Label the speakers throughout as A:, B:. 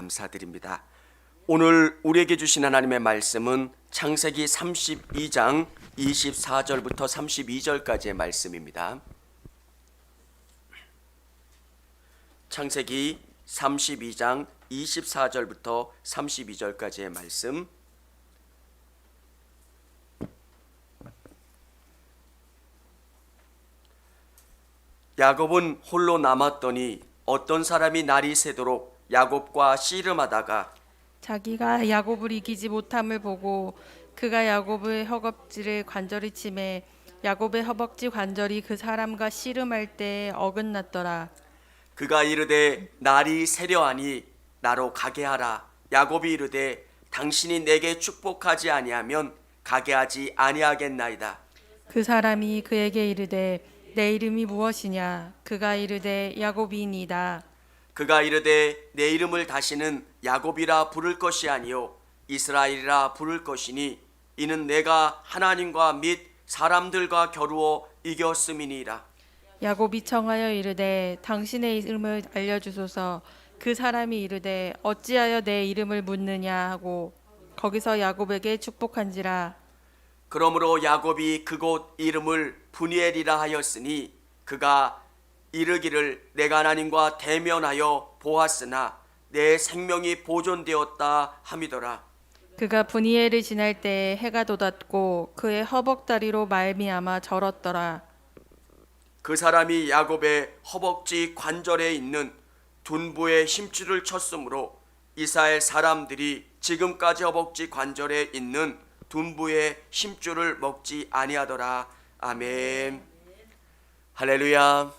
A: 감사드립니다. 오늘 우리에게 주신 하나님의 말씀은 창세기 32장 24절부터 32절까지의 말씀입니다. 창세기 32장 24절부터 32절까지의 말씀. 야곱은 홀로 남았더니 어떤 사람이 날이 새도록 야곱과 씨름하다가
B: 자기가 야곱을 이기지 못함을 보고 그가 야곱의 허벅지를 관절이 치매 야곱의 허벅지 관절이 그 사람과 씨름할 때에 어긋났더라.
A: 그가 이르되 날이 새려하니 나로 가게 하라. 야곱이 이르되 당신이 내게 축복하지 아니하면 가게 하지 아니하겠나이다.
B: 그 사람이 그에게 이르되 내 이름이 무엇이냐? 그가 이르되 야곱이니이다.
A: 그가 이르되 내 이름을 다시는 야곱이라 부를 것이 아니요 이스라엘이라 부를 것이니 이는 내가 하나님과 및 사람들과 겨루어 이겼음이니라.
B: 야곱이 청하여 이르되 당신의 이름을 알려주소서. 그 사람이 이르되 어찌하여 내 이름을 묻느냐 하고 거기서 야곱에게 축복한지라.
A: 그러므로 야곱이 그곳 이름을 브니엘이라 하였으니 그가 이르기를 내가 하나님과 대면하여 보았으나 내 생명이 보존되었다 함이더라.
B: 그가 브니엘을 지날 때에 해가 돋았고 그의 허벅다리로 말미암아 절었더라.
A: 그 사람이 야곱의 허벅지 관절에 있는 둔부의 힘줄을 쳤으므로 이스라엘 사람들이 지금까지 허벅지 관절에 있는 둔부의 힘줄을 먹지 아니하더라. 아멘. 할렐루야.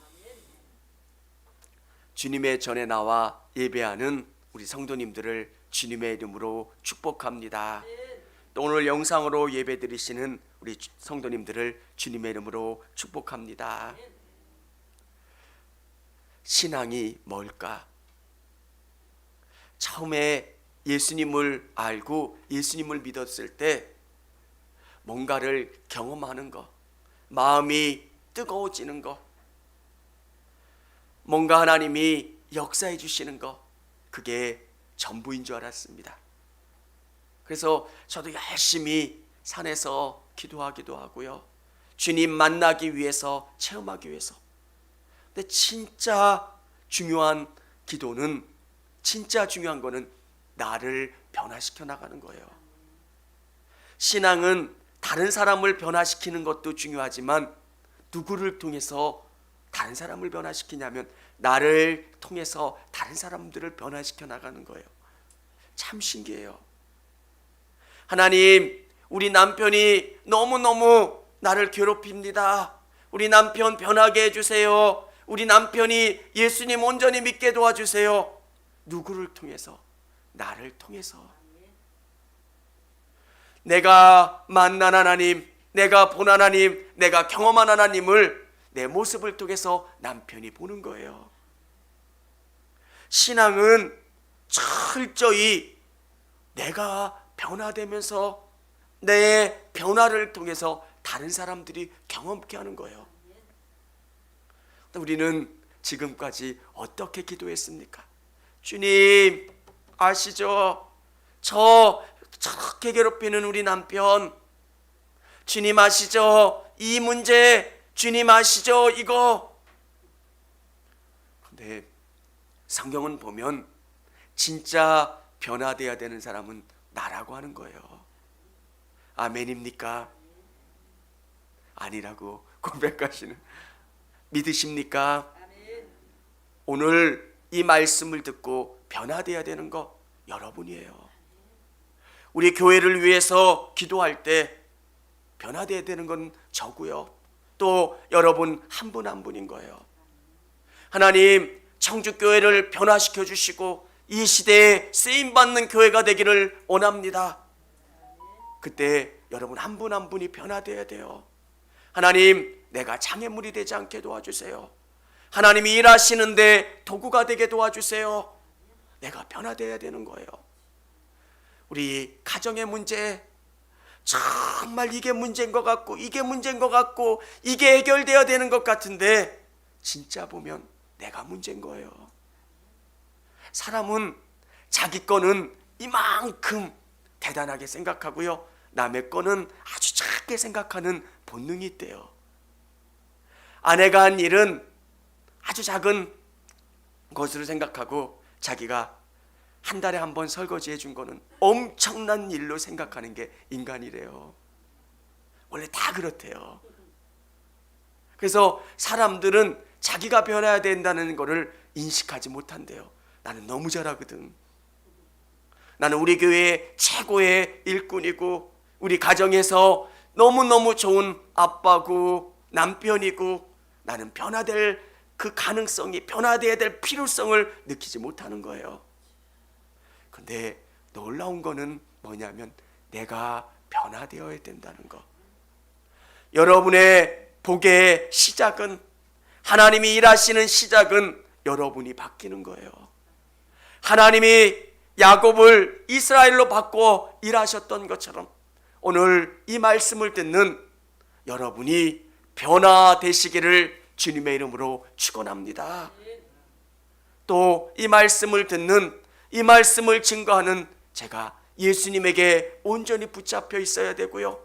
A: 주님의 전에 나와 예배하는 우리 성도님들을 주님의 이름으로 축복합니다. 또 오늘 영상으로 예배드리시는 우리 성도님들을 주님의 이름으로 축복합니다. 신앙이 뭘까? 처음에 예수님을 알고 예수님을 믿었을 때 뭔가를 경험하는 것, 마음이 뜨거워지는 것, 뭔가 하나님이 역사해 주시는 것, 그게 전부인 줄 알았습니다. 그래서 저도 열심히 산에서 기도하기도 하고요. 주님 만나기 위해서, 체험하기 위해서. 근데 진짜 중요한 기도는, 진짜 중요한 거는 나를 변화시켜 나가는 거예요. 신앙은 다른 사람을 변화시키는 것도 중요하지만 누구를 통해서 다른 사람을 변화시키냐면 나를 통해서 다른 사람들을 변화시켜 나가는 거예요. 참 신기해요. 하나님, 우리 남편이 너무너무 나를 괴롭힙니다. 우리 남편 변하게 해주세요. 우리 남편이 예수님 온전히 믿게 도와주세요. 누구를 통해서? 나를 통해서. 내가 만난 하나님, 내가 본 하나님, 내가 경험한 하나님을 내 모습을 통해서 남편이 보는 거예요. 신앙은 철저히 내가 변화되면서 내 변화를 통해서 다른 사람들이 경험케 하는 거예요. 우리는 지금까지 어떻게 기도했습니까? 주님 아시죠? 저렇게 괴롭히는 우리 남편, 주님 아시죠? 이 문제 주님 아시죠? 이거. 근데 성경은 보면 진짜 변화돼야 되는 사람은 나라고 하는 거예요. 아멘입니까? 아니라고 고백하시는, 믿으십니까? 오늘 이 말씀을 듣고 변화돼야 되는 거 여러분이에요. 우리 교회를 위해서 기도할 때 변화돼야 되는 건 저고요. 또 여러분 한 분 한 분인 거예요. 하나님, 청주교회를 변화시켜 주시고 이 시대에 쓰임받는 교회가 되기를 원합니다. 그때 여러분 한 분 한 분이 변화돼야 돼요. 하나님, 내가 장애물이 되지 않게 도와주세요. 하나님이 일하시는데 도구가 되게 도와주세요. 내가 변화돼야 되는 거예요. 우리 가정의 문제, 정말 이게 문제인 것 같고 이게 문제인 것 같고 이게 해결되어야 되는 것 같은데 진짜 보면 내가 문제인 거예요. 사람은 자기 거는 이만큼 대단하게 생각하고요, 남의 거는 아주 작게 생각하는 본능이 있대요. 아내가 한 일은 아주 작은 것으로 생각하고 자기가 한 달에 한 번 설거지 해준 거는 엄청난 일로 생각하는 게 인간이래요. 원래 다 그렇대요. 그래서 사람들은 자기가 변해야 된다는 거를 인식하지 못한대요. 나는 너무 잘하거든. 나는 우리 교회의 최고의 일꾼이고 우리 가정에서 너무너무 좋은 아빠고 남편이고 나는 변화될 그 가능성이, 변화되어야 될 필요성을 느끼지 못하는 거예요. 근데 놀라운 거는 뭐냐면 내가 변화되어야 된다는 거. 여러분의 복의 시작은, 하나님이 일하시는 시작은 여러분이 바뀌는 거예요. 하나님이 야곱을 이스라엘로 바꿔 일하셨던 것처럼 오늘 이 말씀을 듣는 여러분이 변화되시기를 주님의 이름으로 축원합니다. 또 이 말씀을 듣는, 이 말씀을 증거하는 제가 예수님에게 온전히 붙잡혀 있어야 되고요,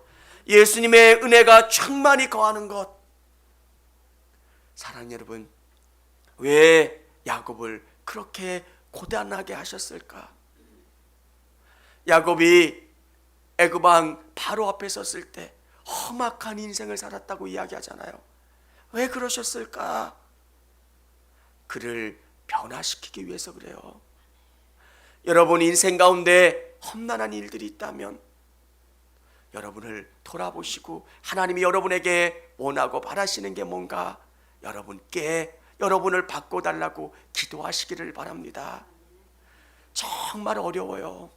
A: 예수님의 은혜가 충만히 거하는 것. 사랑하는 여러분, 왜 야곱을 그렇게 고단하게 하셨을까? 야곱이 애굽 왕 바로 앞에 섰을 때 험악한 인생을 살았다고 이야기하잖아요. 왜 그러셨을까? 그를 변화시키기 위해서 그래요. 여러분 인생 가운데 험난한 일들이 있다면 여러분을 돌아보시고 하나님이 여러분에게 원하고 바라시는 게 뭔가 여러분께, 여러분을 바꿔달라고 기도하시기를 바랍니다. 정말 어려워요.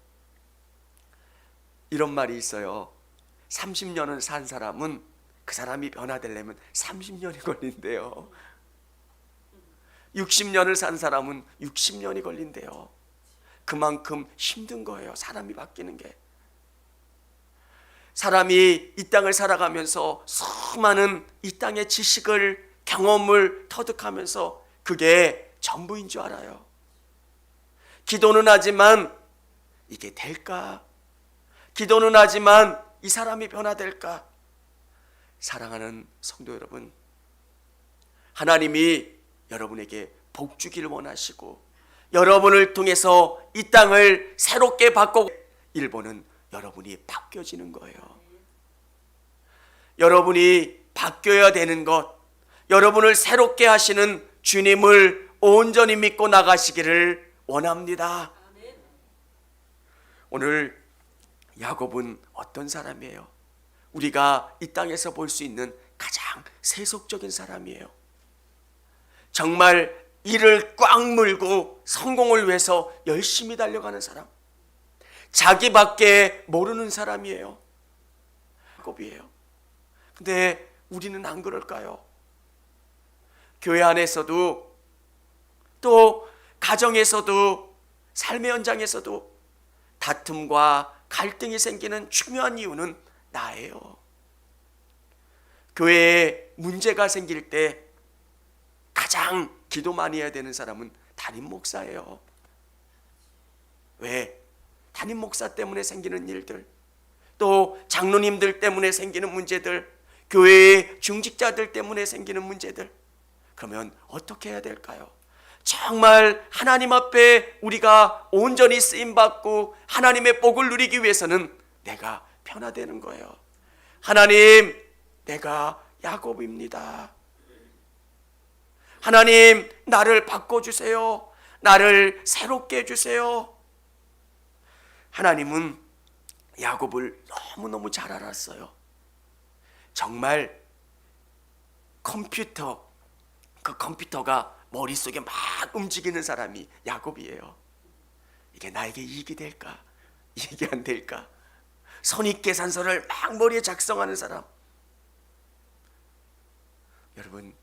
A: 이런 말이 있어요. 30년을 산 사람은 그 사람이 변화되려면 30년이 걸린대요. 60년을 산 사람은 60년이 걸린대요. 그만큼 힘든 거예요, 사람이 바뀌는 게. 사람이 이 땅을 살아가면서 수많은 이 땅의 지식을, 경험을 터득하면서 그게 전부인 줄 알아요. 기도는 하지만 이게 될까? 기도는 하지만 이 사람이 변화될까? 사랑하는 성도 여러분, 하나님이 여러분에게 복 주기를 원하시고 여러분을 통해서 이 땅을 새롭게 바꾸고 일본은 여러분이 바뀌어지는 거예요. 여러분이 바뀌어야 되는 것, 여러분을 새롭게 하시는 주님을 온전히 믿고 나가시기를 원합니다. 오늘 야곱은 어떤 사람이에요? 우리가 이 땅에서 볼 수 있는 가장 세속적인 사람이에요. 정말 이를 꽉 물고 성공을 위해서 열심히 달려가는 사람, 자기밖에 모르는 사람이에요. 야곱이에요. 근데 우리는 안 그럴까요? 교회 안에서도 또 가정에서도 삶의 현장에서도 다툼과 갈등이 생기는 중요한 이유는 나예요. 교회에 문제가 생길 때 가장 기도 많이 해야 되는 사람은 담임 목사예요. 왜? 담임 목사 때문에 생기는 일들, 또 장로님들 때문에 생기는 문제들, 교회의 중직자들 때문에 생기는 문제들, 그러면 어떻게 해야 될까요? 정말 하나님 앞에 우리가 온전히 쓰임받고 하나님의 복을 누리기 위해서는 내가 변화되는 거예요. 하나님, 내가 야곱입니다. 하나님, 나를 바꿔주세요. 나를 새롭게 해주세요. 하나님은 야곱을 너무너무 잘 알았어요. 정말 그 컴퓨터가 머릿속에 막 움직이는 사람이 야곱이에요. 이게 나에게 이익이 될까? 이익이 안 될까? 선입계산서를 막 머리에 작성하는 사람. 여러분,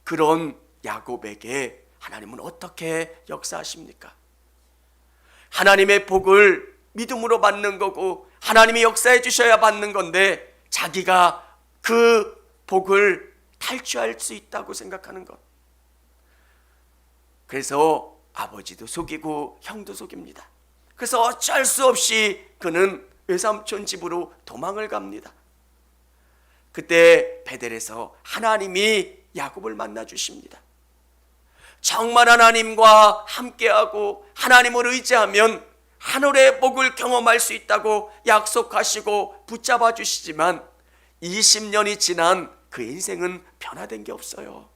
A: 그런 야곱에게 하나님은 어떻게 역사하십니까? 하나님의 복을 믿음으로 받는 거고 하나님이 역사해 주셔야 받는 건데 자기가 그 복을 탈취할 수 있다고 생각하는 것. 그래서 아버지도 속이고 형도 속입니다. 그래서 어쩔 수 없이 그는 외삼촌 집으로 도망을 갑니다. 그때 베델에서 하나님이 야곱을 만나 주십니다. 정말 하나님과 함께하고 하나님을 의지하면 하늘의 복을 경험할 수 있다고 약속하시고 붙잡아 주시지만 20년이 지난 그 인생은 변화된 게 없어요.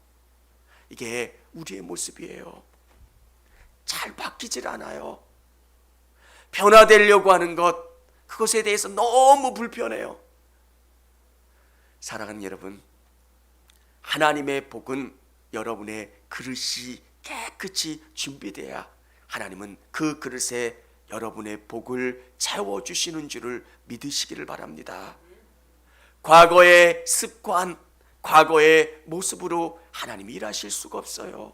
A: 이게 우리의 모습이에요. 잘 바뀌질 않아요. 변화되려고 하는 것, 그것에 대해서 너무 불편해요. 사랑하는 여러분, 하나님의 복은 여러분의 그릇이 깨끗이 준비돼야 하나님은 그 그릇에 여러분의 복을 채워주시는 줄을 믿으시기를 바랍니다. 과거의 습관, 과거의 모습으로 하나님이 일하실 수가 없어요.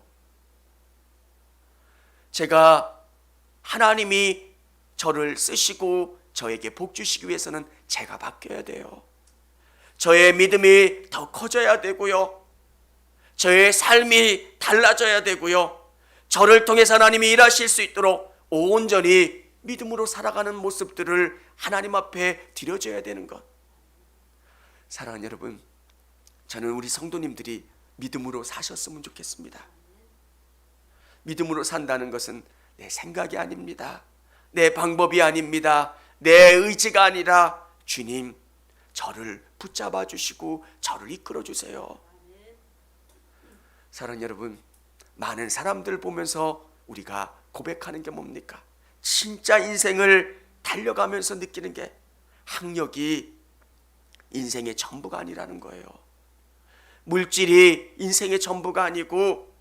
A: 제가 하나님이 저를 쓰시고 저에게 복 주시기 위해서는 제가 바뀌어야 돼요. 저의 믿음이 더 커져야 되고요. 저의 삶이 달라져야 되고요. 저를 통해서 하나님이 일하실 수 있도록 온전히 믿음으로 살아가는 모습들을 하나님 앞에 드려줘야 되는 것. 사랑하는 여러분, 저는 우리 성도님들이 믿음으로 사셨으면 좋겠습니다. 믿음으로 산다는 것은 내 생각이 아닙니다. 내 방법이 아닙니다. 내 의지가 아니라 주님, 저를 붙잡아 주시고 저를 이끌어 주세요. 사랑하는 여러분, 많은 사람들 보면서 우리가 고백하는 게 뭡니까? 진짜 인생을 달려가면서 느끼는 게 학력이 인생의 전부가 아니라는 거예요. 물질이 인생의 전부가 아니고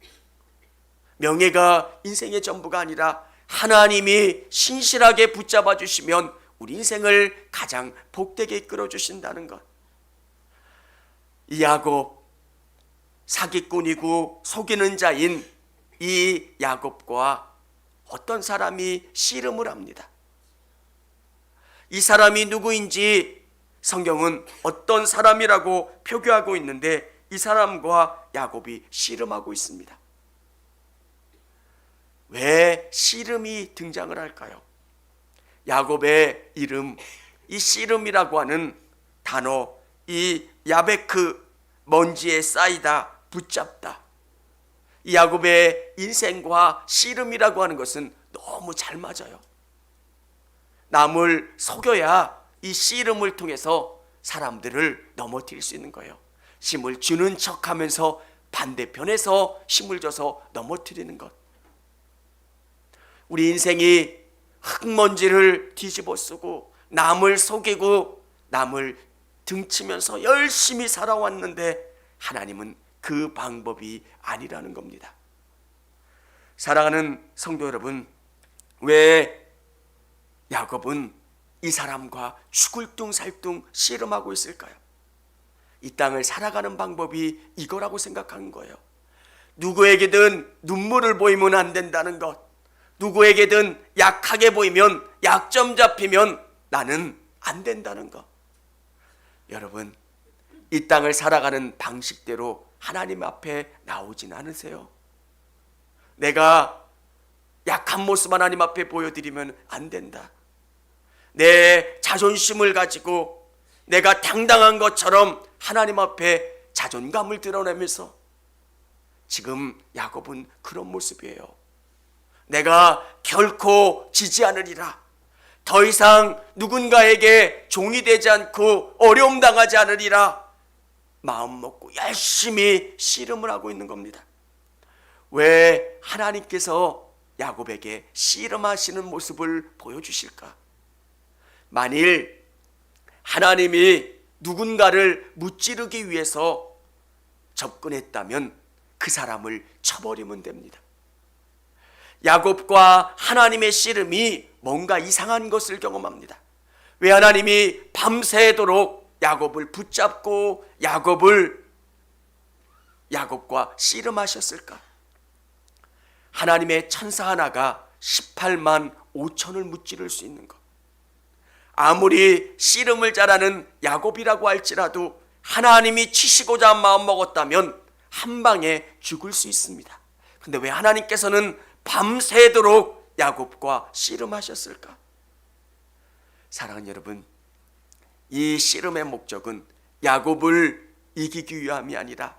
A: 명예가 인생의 전부가 아니라 하나님이 신실하게 붙잡아 주시면 우리 인생을 가장 복되게 이끌어 주신다는 것. 이 야곱, 사기꾼이고 속이는 자인 이 야곱과 어떤 사람이 씨름을 합니다. 이 사람이 누구인지 성경은 어떤 사람이라고 표기하고 있는데 이 사람과 야곱이 씨름하고 있습니다. 왜 씨름이 등장을 할까요? 야곱의 이름, 이 씨름이라고 하는 단어, 이 야베크, 먼지에 쌓이다, 붙잡다. 이 야곱의 인생과 씨름이라고 하는 것은 너무 잘 맞아요. 남을 속여야 이 씨름을 통해서 사람들을 넘어뜨릴 수 있는 거예요. 힘을 주는 척하면서 반대편에서 힘을 줘서 넘어뜨리는 것. 우리 인생이 흙먼지를 뒤집어 쓰고 남을 속이고 남을 등치면서 열심히 살아왔는데 하나님은 그 방법이 아니라는 겁니다. 사랑하는 성도 여러분, 왜 야곱은 이 사람과 죽을 둥살둥 씨름하고 있을까요? 이 땅을 살아가는 방법이 이거라고 생각하는 거예요. 누구에게든 눈물을 보이면 안 된다는 것, 누구에게든 약하게 보이면 약점 잡히면 나는 안 된다는 것. 여러분, 이 땅을 살아가는 방식대로 하나님 앞에 나오진 않으세요. 내가 약한 모습 하나님 앞에 보여드리면 안 된다. 내 자존심을 가지고 내가 당당한 것처럼 하나님 앞에 자존감을 드러내면서, 지금 야곱은 그런 모습이에요. 내가 결코 지지 않으리라. 더 이상 누군가에게 종이 되지 않고 어려움 당하지 않으리라. 마음 먹고 열심히 씨름을 하고 있는 겁니다. 왜 하나님께서 야곱에게 씨름하시는 모습을 보여주실까? 만일 하나님이 누군가를 무찌르기 위해서 접근했다면 그 사람을 쳐버리면 됩니다. 야곱과 하나님의 씨름이 뭔가 이상한 것을 경험합니다. 왜 하나님이 밤새도록 야곱을 붙잡고 야곱과 씨름하셨을까? 하나님의 천사 하나가 18만 5천을 무찌를 수 있는 것. 아무리 씨름을 잘하는 야곱이라고 할지라도 하나님이 치시고자 마음먹었다면 한 방에 죽을 수 있습니다. 근데 왜 하나님께서는 밤새도록 야곱과 씨름하셨을까? 사랑하는 여러분, 이 씨름의 목적은 야곱을 이기기 위함이 아니라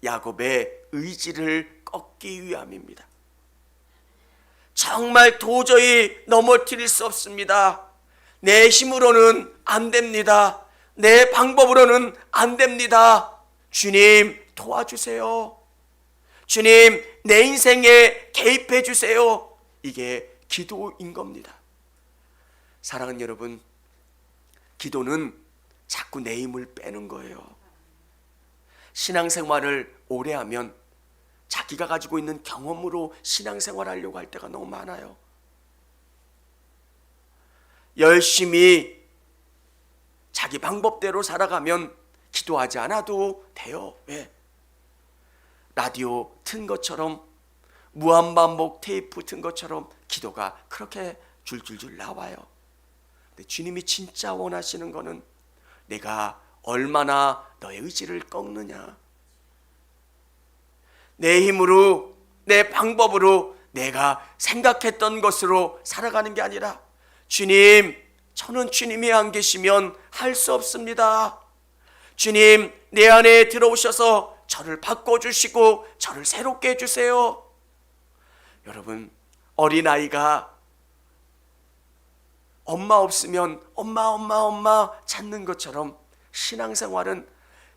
A: 야곱의 의지를 꺾기 위함입니다. 정말 도저히 넘어뜨릴 수 없습니다. 내 힘으로는 안 됩니다. 내 방법으로는 안 됩니다. 주님 도와주세요. 주님 내 인생에 개입해 주세요. 이게 기도인 겁니다. 사랑하는 여러분, 기도는 자꾸 내 힘을 빼는 거예요. 신앙생활을 오래 하면 자기가 가지고 있는 경험으로 신앙생활 하려고 할 때가 너무 많아요. 열심히 자기 방법대로 살아가면 기도하지 않아도 돼요. 왜? 라디오 튼 것처럼, 무한반복 테이프 튼 것처럼 기도가 그렇게 줄줄줄 나와요. 근데 주님이 진짜 원하시는 거는 내가 얼마나 너의 의지를 꺾느냐. 내 힘으로, 내 방법으로 내가 생각했던 것으로 살아가는 게 아니라 주님, 저는 주님이 안 계시면 할 수 없습니다. 주님, 내 안에 들어오셔서 저를 바꿔주시고 저를 새롭게 해주세요. 여러분, 어린아이가 엄마 없으면 엄마 찾는 것처럼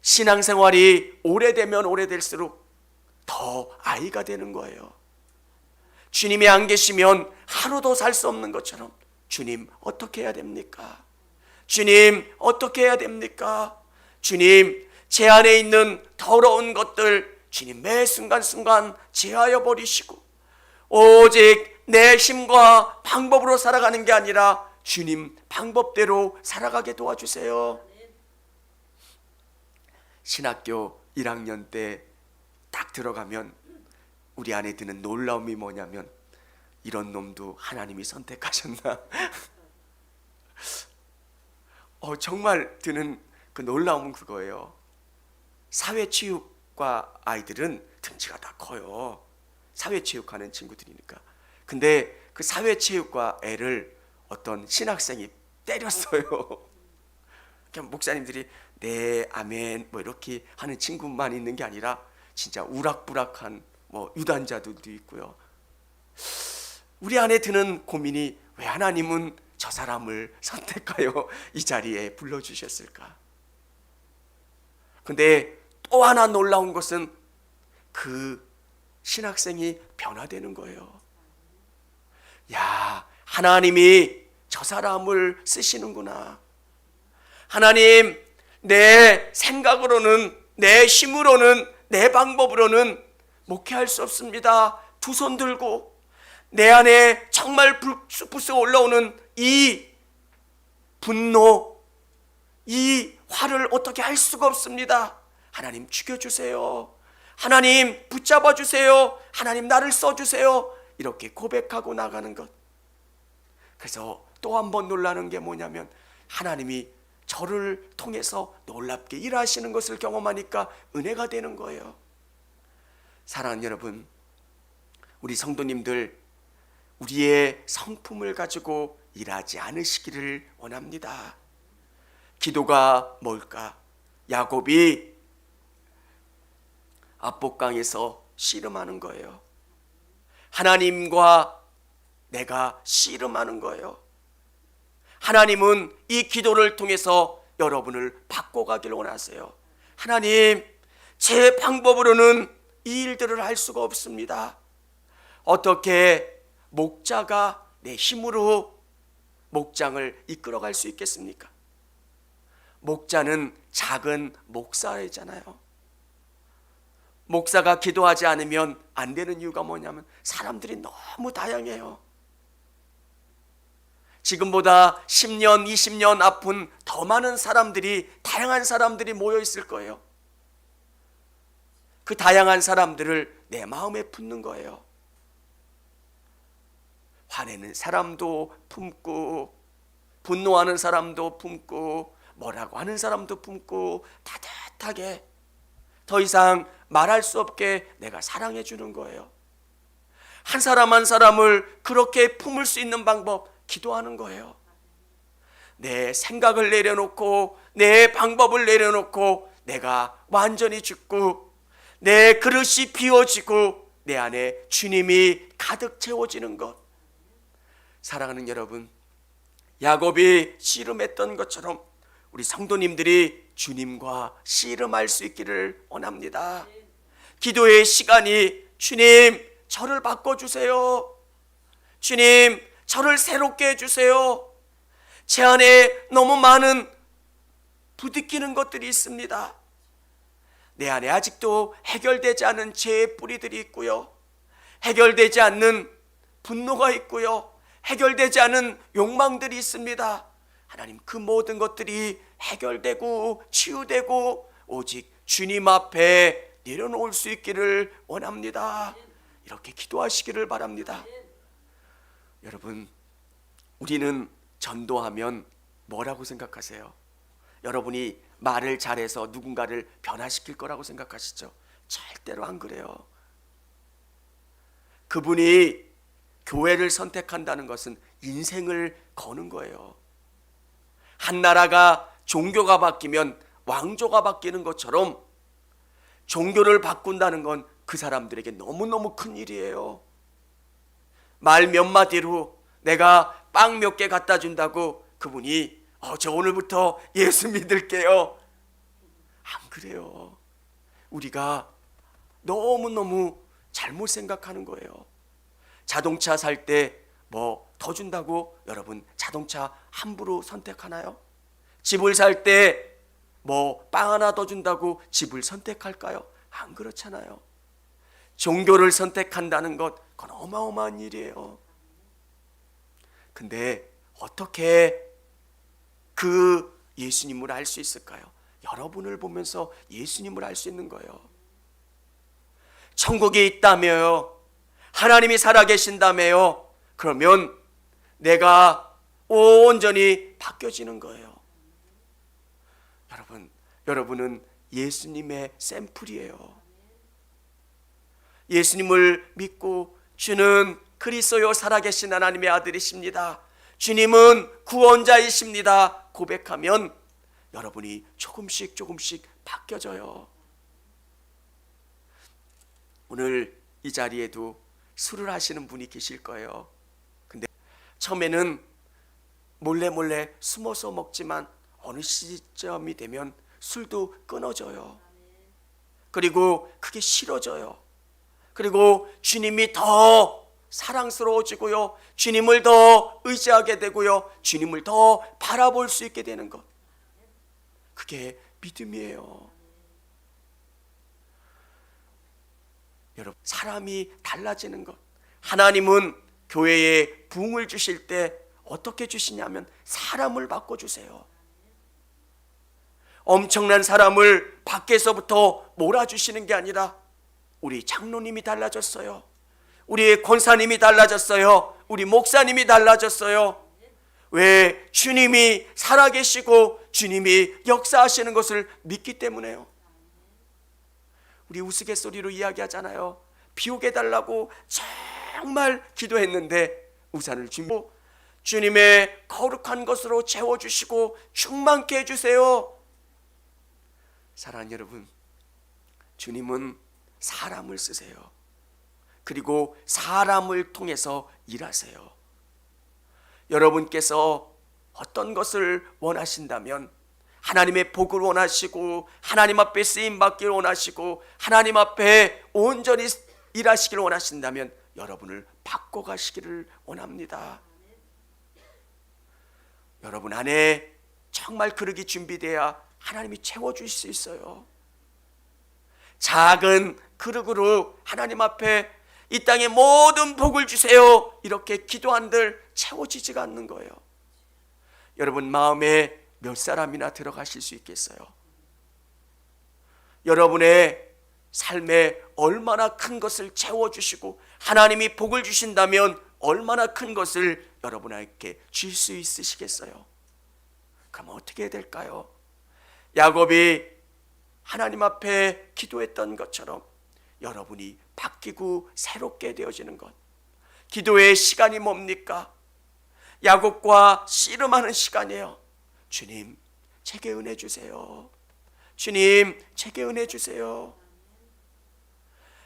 A: 신앙생활이 오래되면 오래될수록 더 아이가 되는 거예요. 주님이 안 계시면 하루도 살 수 없는 것처럼 주님 어떻게 해야 됩니까? 주님 어떻게 해야 됩니까? 주님 제 안에 있는 더러운 것들 주님 매 순간순간 제하여 버리시고 오직 내 힘과 방법으로 살아가는 게 아니라 주님 방법대로 살아가게 도와주세요. 신학교 1학년 때 딱 들어가면 우리 안에 드는 놀라움이 뭐냐면 이런 놈도 하나님이 선택하셨나? 정말 드는 그 놀라움은 그거예요. 사회체육과 아이들은 등치가 다 커요. 사회체육하는 친구들이니까. 근데 그 사회체육과 애를 어떤 신학생이 때렸어요. 그냥 목사님들이 네 아멘 뭐 이렇게 하는 친구만 있는 게 아니라 진짜 우락부락한 뭐 유단자들도 있고요. 우리 안에 드는 고민이 왜 하나님은 저 사람을 선택하여 이 자리에 불러주셨을까? 근데 또 하나 놀라운 것은 그 신학생이 변화되는 거예요. 야, 하나님이 저 사람을 쓰시는구나. 하나님, 내 생각으로는, 내 힘으로는, 내 방법으로는 목회할 수 없습니다. 두 손 들고 내 안에 정말 불쑥불쑥 올라오는 이 분노, 이 화를 어떻게 할 수가 없습니다. 하나님 죽여주세요. 하나님 붙잡아 주세요. 하나님 나를 써주세요. 이렇게 고백하고 나가는 것. 그래서 또 한 번 놀라는 게 뭐냐면 하나님이 저를 통해서 놀랍게 일하시는 것을 경험하니까 은혜가 되는 거예요. 사랑하는 여러분, 우리 성도님들 우리의 성품을 가지고 일하지 않으시기를 원합니다. 기도가 뭘까? 야곱이 압복강에서 씨름하는 거예요. 하나님과 내가 씨름하는 거예요. 하나님은 이 기도를 통해서 여러분을 바꿔가기를 원하세요. 하나님, 제 방법으로는 이 일들을 할 수가 없습니다. 어떻게 목자가 내 힘으로 목장을 이끌어갈 수 있겠습니까? 목자는 작은 목사이잖아요. 목사가 기도하지 않으면 안 되는 이유가 뭐냐면 사람들이 너무 다양해요. 지금보다 10년, 20년 앞은 더 많은 사람들이, 다양한 사람들이 모여 있을 거예요. 그 다양한 사람들을 내 마음에 품는 거예요. 화내는 사람도 품고, 분노하는 사람도 품고, 뭐라고 하는 사람도 품고, 따뜻하게 더 이상 말할 수 없게 내가 사랑해 주는 거예요. 한 사람 한 사람을 그렇게 품을 수 있는 방법, 기도하는 거예요. 내 생각을 내려놓고 내 방법을 내려놓고 내가 완전히 죽고 내 그릇이 비워지고 내 안에 주님이 가득 채워지는 것. 사랑하는 여러분, 야곱이 씨름했던 것처럼 우리 성도님들이 주님과 씨름할 수 있기를 원합니다. 기도의 시간이 주님 저를 바꿔주세요. 주님 저를 새롭게 해주세요. 제 안에 너무 많은 부딪히는 것들이 있습니다. 내 안에 아직도 해결되지 않은 죄의 뿌리들이 있고요, 해결되지 않는 분노가 있고요, 해결되지 않은 욕망들이 있습니다. 하나님, 그 모든 것들이 해결되고 치유되고 오직 주님 앞에 내려놓을 수 있기를 원합니다. 이렇게 기도하시기를 바랍니다. 여러분, 우리는 전도하면 뭐라고 생각하세요? 여러분이 말을 잘해서 누군가를 변화시킬 거라고 생각하시죠? 절대로 안 그래요. 그분이 교회를 선택한다는 것은 인생을 거는 거예요. 한 나라가 종교가 바뀌면 왕조가 바뀌는 것처럼 종교를 바꾼다는 건 그 사람들에게 너무너무 큰 일이에요. 말 몇 마디로 내가 빵 몇 개 갖다 준다고 그분이 저 오늘부터 예수 믿을게요. 안 그래요. 우리가 너무너무 잘못 생각하는 거예요. 자동차 살 때 뭐 더 준다고 여러분 자동차 함부로 선택하나요? 집을 살 때 뭐 빵 하나 더 준다고 집을 선택할까요? 안 그렇잖아요. 종교를 선택한다는 것, 그건 어마어마한 일이에요. 근데 어떻게 그 예수님을 알 수 있을까요? 여러분을 보면서 예수님을 알 수 있는 거예요. 천국이 있다며요. 하나님이 살아계신다며요. 그러면 내가 온전히 바뀌어지는 거예요. 여러분은 예수님의 샘플이에요. 예수님을 믿고 주는 그리스도요 살아계신 하나님의 아들이십니다, 주님은 구원자이십니다 고백하면 여러분이 조금씩 바뀌어져요. 오늘 이 자리에도 술을 하시는 분이 계실 거예요. 근데 처음에는 몰래 숨어서 먹지만 어느 시점이 되면 술도 끊어져요. 그리고 그게 싫어져요. 그리고 주님이 더 사랑스러워지고요, 주님을 더 의지하게 되고요, 주님을 더 바라볼 수 있게 되는 것, 그게 믿음이에요. 여러분, 사람이 달라지는 것. 하나님은 교회에 부흥을 주실 때 어떻게 주시냐면 사람을 바꿔주세요. 엄청난 사람을 밖에서부터 몰아주시는 게 아니라 우리 장로님이 달라졌어요. 우리 권사님이 달라졌어요. 우리 목사님이 달라졌어요. 왜? 주님이 살아계시고 주님이 역사하시는 것을 믿기 때문에요. 우리 우스갯소리로 이야기하잖아요. 비 오게 달라고 정말 기도했는데 우산을 주고 주님의 거룩한 것으로 채워주시고 충만케 해주세요. 사랑하는 여러분, 주님은 사람을 쓰세요. 그리고 사람을 통해서 일하세요. 여러분께서 어떤 것을 원하신다면 하나님의 복을 원하시고 하나님 앞에 쓰임받기를 원하시고 하나님 앞에 온전히 일하시기를 원하신다면 여러분을 바꿔가시기를 원합니다. 여러분 안에 정말 그릇이 준비돼야 하나님이 채워주실 수 있어요. 작은 그릇으로 하나님 앞에 이 땅에 모든 복을 주세요 이렇게 기도한들 채워지지가 않는 거예요. 여러분 마음에 몇 사람이나 들어가실 수 있겠어요? 여러분의 삶에 얼마나 큰 것을 채워주시고 하나님이 복을 주신다면 얼마나 큰 것을 여러분에게 줄 수 있으시겠어요? 그럼 어떻게 해야 될까요? 야곱이 하나님 앞에 기도했던 것처럼 여러분이 바뀌고 새롭게 되어지는 것, 기도의 시간이 뭡니까? 야곱과 씨름하는 시간이에요. 주님, 제게 은혜 주세요. 주님, 제게 은혜 주세요.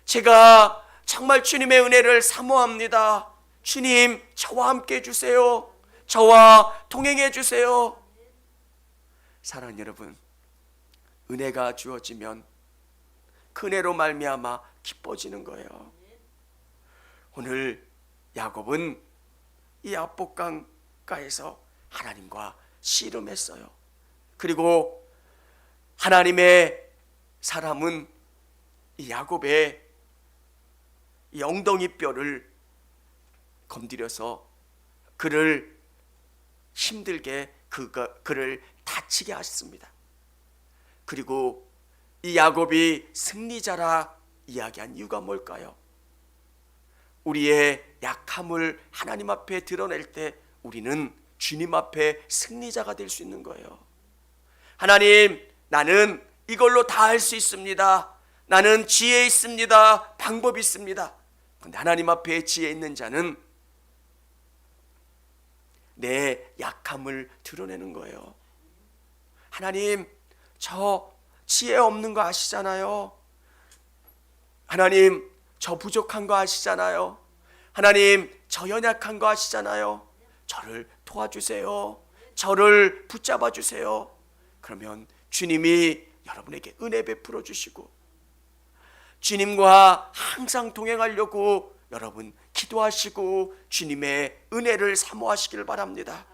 A: 제가 정말 주님의 은혜를 사모합니다. 주님, 저와 함께 해주세요. 저와 동행해 주세요. 사랑하는 여러분, 은혜가 주어지면 그 은혜로 말미암아 기뻐지는 거예요. 오늘 야곱은 이 압복강가에서 하나님과 씨름했어요. 그리고 하나님의 사람은 이 야곱의 이 엉덩이 뼈를 건드려서 그를 힘들게 그를 다치게 하셨습니다. 그리고 이 야곱이 승리자라 이야기한 이유가 뭘까요? 우리의 약함을 하나님 앞에 드러낼 때 우리는 주님 앞에 승리자가 될 수 있는 거예요. 하나님, 나는 이걸로 다 할 수 있습니다. 나는 지혜 있습니다. 방법이 있습니다. 그런데 하나님 앞에 지혜 있는 자는 내 약함을 드러내는 거예요. 하나님, 저 지혜 없는 거 아시잖아요. 하나님, 저 부족한 거 아시잖아요. 하나님, 저 연약한 거 아시잖아요. 저를 도와주세요. 저를 붙잡아 주세요. 그러면 주님이 여러분에게 은혜 베풀어 주시고 주님과 항상 동행하려고 여러분 기도하시고 주님의 은혜를 사모하시길 바랍니다.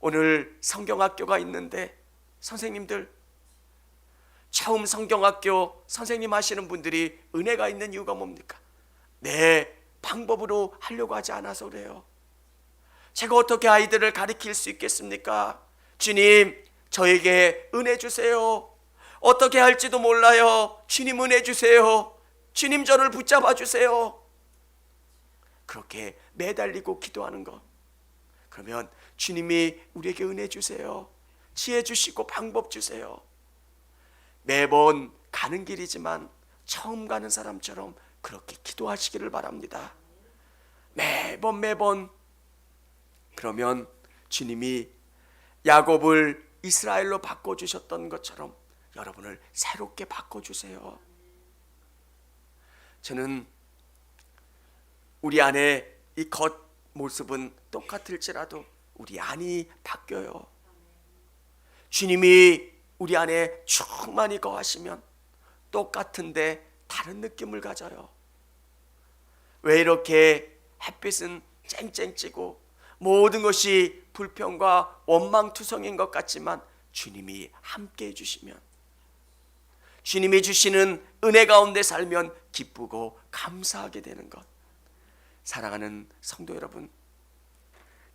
A: 오늘 성경학교가 있는데 선생님들, 처음 성경학교 선생님 하시는 분들이 은혜가 있는 이유가 뭡니까? 내 방법으로 하려고 하지 않아서 그래요. 제가 어떻게 아이들을 가르칠 수 있겠습니까? 주님, 저에게 은혜 주세요. 어떻게 할지도 몰라요. 주님, 은혜 주세요. 주님, 저를 붙잡아 주세요. 그렇게 매달리고 기도하는 것, 그러면 주님이 우리에게 은혜 주세요. 지혜 주시고 방법 주세요. 매번 가는 길이지만 처음 가는 사람처럼 그렇게 기도하시기를 바랍니다. 매번. 그러면 주님이 야곱을 이스라엘로 바꿔주셨던 것처럼 여러분을 새롭게 바꿔주세요. 저는 우리 안에 이 겉모습은 똑같을지라도 우리 안이 바뀌어요. 주님이 우리 안에 충만히 거하시면 똑같은데 다른 느낌을 가져요. 왜 이렇게 햇빛은 쨍쨍 찌고 모든 것이 불평과 원망투성인 것 같지만 주님이 함께 해주시면, 주님이 주시는 은혜 가운데 살면 기쁘고 감사하게 되는 것. 사랑하는 성도 여러분,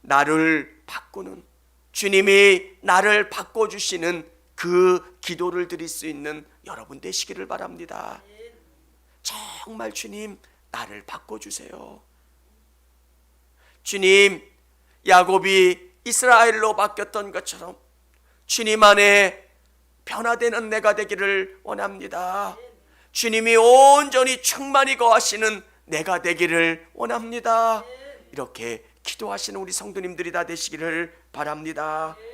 A: 나를 바꾸는, 주님이 나를 바꿔주시는 그 기도를 드릴 수 있는 여러분 되시기를 바랍니다. 정말 주님, 나를 바꿔주세요. 주님, 야곱이 이스라엘로 바뀌었던 것처럼 주님 안에 변화되는 내가 되기를 원합니다. 주님이 온전히 충만히 거하시는 내가 되기를 원합니다. 이렇게 기도하시는 우리 성도님들이 다 되시기를 바랍니다.